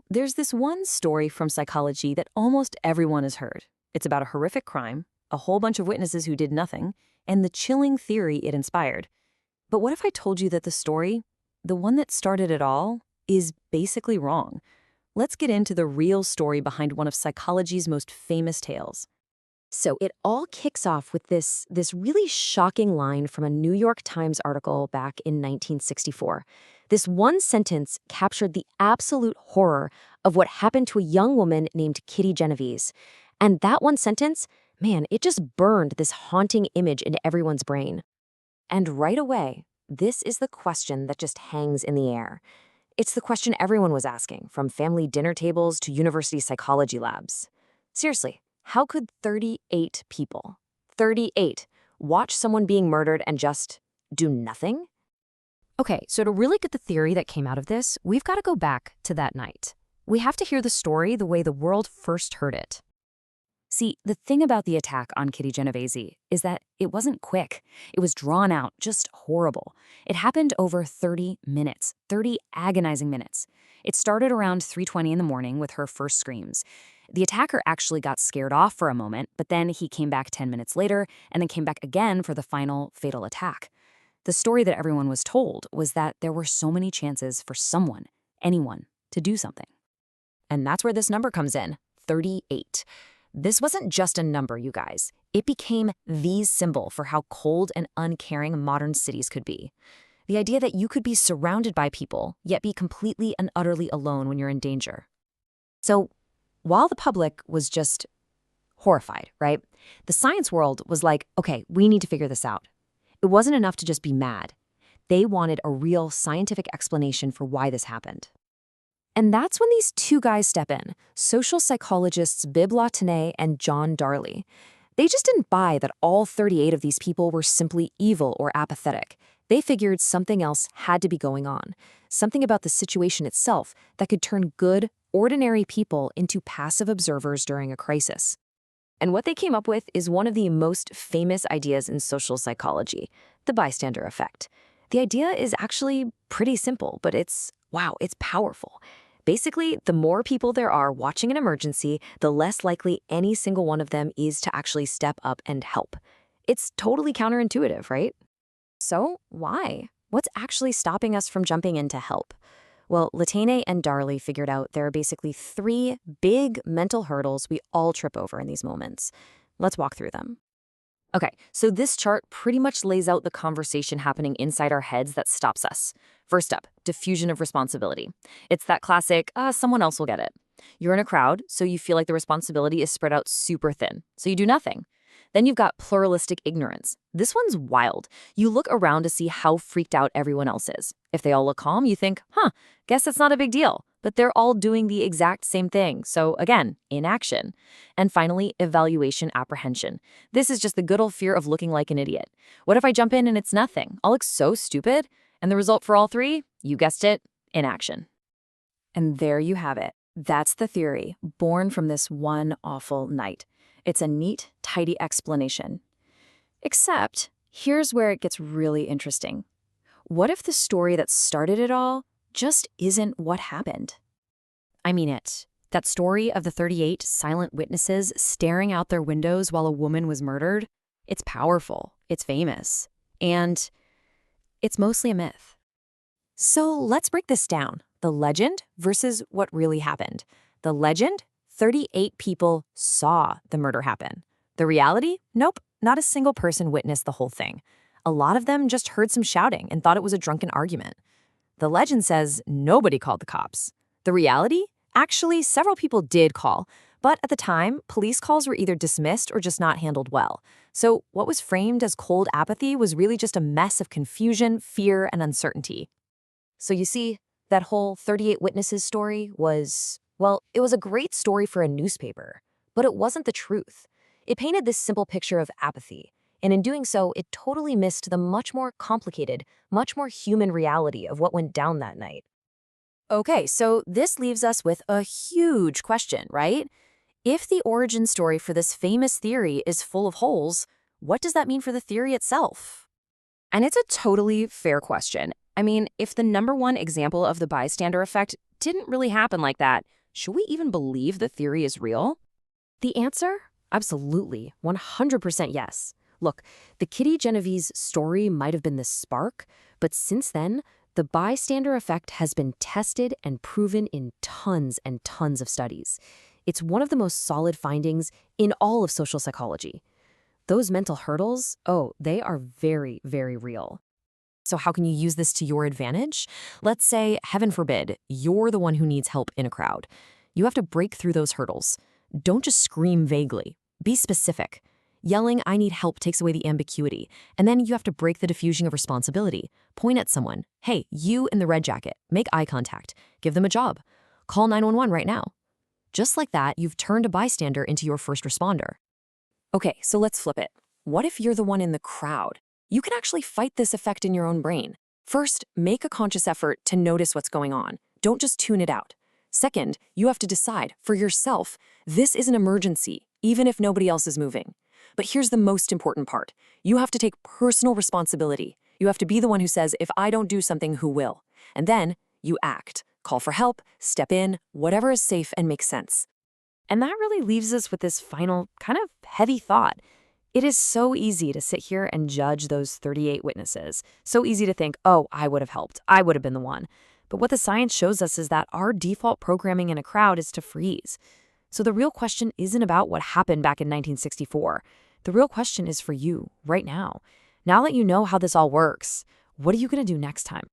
There's this one story from psychology that almost everyone has heard. It's about a horrific crime, a whole bunch of witnesses who did nothing, and the chilling theory it inspired. But what if I told you that the story, the one that started it all, is basically wrong? Let's get into the real story behind one of psychology's most famous tales. So it all kicks off with this really shocking line from a New York Times article back in 1964. This one sentence captured the absolute horror of what happened to a young woman named Kitty Genovese. And that one sentence, man, it just burned this haunting image into everyone's brain. And right away, this is the question that just hangs in the air. It's the question everyone was asking, from family dinner tables to university psychology labs. Seriously, how could 38 people, 38, watch someone being murdered and just do nothing? Okay, so to really get the theory that came out of this, we've got to go back to that night. We have to hear the story the way the world first heard it. See, the thing about the attack on Kitty Genovese is that it wasn't quick. It was drawn out, just horrible. It happened over 30 minutes, 30 agonizing minutes. It started around 3:20 in the morning with her first screams. The attacker actually got scared off for a moment, but then he came back 10 minutes later and then came back again for the final fatal attack. The story that everyone was told was that there were so many chances for someone, anyone, to do something. And that's where this number comes in, 38. This wasn't just a number, you guys. It became the symbol for how cold and uncaring modern cities could be. The idea that you could be surrounded by people, yet be completely and utterly alone when you're in danger. So, while the public was just horrified, right? The science world was like, okay, we need to figure this out. It wasn't enough to just be mad. They wanted a real scientific explanation for why this happened. And that's when these two guys step in, social psychologists Bibb Latané and John Darley. They just didn't buy that all 38 of these people were simply evil or apathetic. They figured something else had to be going on, something about the situation itself that could turn good, ordinary people into passive observers during a crisis. And what they came up with is one of the most famous ideas in social psychology, the bystander effect. The idea is actually pretty simple, but it's powerful. Basically, the more people there are watching an emergency, the less likely any single one of them is to actually step up and help. It's totally counterintuitive, right? So why? What's actually stopping us from jumping in to help? Well, Latané and Darley figured out there are basically 3 big mental hurdles we all trip over in these moments. Let's walk through them. Okay, so this chart pretty much lays out the conversation happening inside our heads that stops us. First up, diffusion of responsibility. It's that classic, someone else will get it. You're in a crowd, so you feel like the responsibility is spread out super thin, so you do nothing. Then you've got pluralistic ignorance. This one's wild. You look around to see how freaked out everyone else is. If they all look calm, you think, guess it's not a big deal. But they're all doing the exact same thing. So again, inaction. And finally, evaluation apprehension. This is just the good old fear of looking like an idiot. What if I jump in and it's nothing? I'll look so stupid. And the result for all 3, you guessed it, inaction. And there you have it. That's the theory, born from this one awful night. It's a neat, tidy explanation. Except, here's where it gets really interesting. What if the story that started it all just isn't what happened? I mean it. That story of the 38 silent witnesses staring out their windows while a woman was murdered, it's powerful, it's famous, and it's mostly a myth. So let's break this down. The legend versus what really happened. The legend, 38 people saw the murder happen. The reality? Nope, not a single person witnessed the whole thing. A lot of them just heard some shouting and thought it was a drunken argument. The legend says nobody called the cops. The reality? Actually, several people did call, but at the time, police calls were either dismissed or just not handled well. So what was framed as cold apathy was really just a mess of confusion, fear, and uncertainty. So you see, that whole 38 witnesses story was, well, it was a great story for a newspaper, but it wasn't the truth. It painted this simple picture of apathy, and in doing so, it totally missed the much more complicated, much more human reality of what went down that night. Okay, so this leaves us with a huge question, right? If the origin story for this famous theory is full of holes, what does that mean for the theory itself? And it's a totally fair question. I mean, if the #1 example of the bystander effect didn't really happen like that, should we even believe the theory is real? The answer? Absolutely. 100% yes. Look, the Kitty Genovese story might have been the spark, but since then, the bystander effect has been tested and proven in tons and tons of studies. It's one of the most solid findings in all of social psychology. Those mental hurdles, oh, they are very, very real. So how can you use this to your advantage? Let's say, heaven forbid, you're the one who needs help in a crowd. You have to break through those hurdles. Don't just scream vaguely. Be specific. Yelling, I need help, takes away the ambiguity. And then you have to break the diffusion of responsibility. Point at someone. Hey, you in the red jacket. Make eye contact. Give them a job. Call 911 right now. Just like that, you've turned a bystander into your first responder. Okay, so let's flip it. What if you're the one in the crowd? You can actually fight this effect in your own brain. First, make a conscious effort to notice what's going on. Don't just tune it out. Second, you have to decide, for yourself, this is an emergency, even if nobody else is moving. But here's the most important part. You have to take personal responsibility. You have to be the one who says, if I don't do something, who will? And then you act. Call for help, step in, whatever is safe and makes sense. And that really leaves us with this final, kind of heavy thought. It is so easy to sit here and judge those 38 witnesses. So easy to think, oh, I would have helped. I would have been the one. But what the science shows us is that our default programming in a crowd is to freeze. So the real question isn't about what happened back in 1964. The real question is for you, right now. Now that you know how this all works, what are you going to do next time?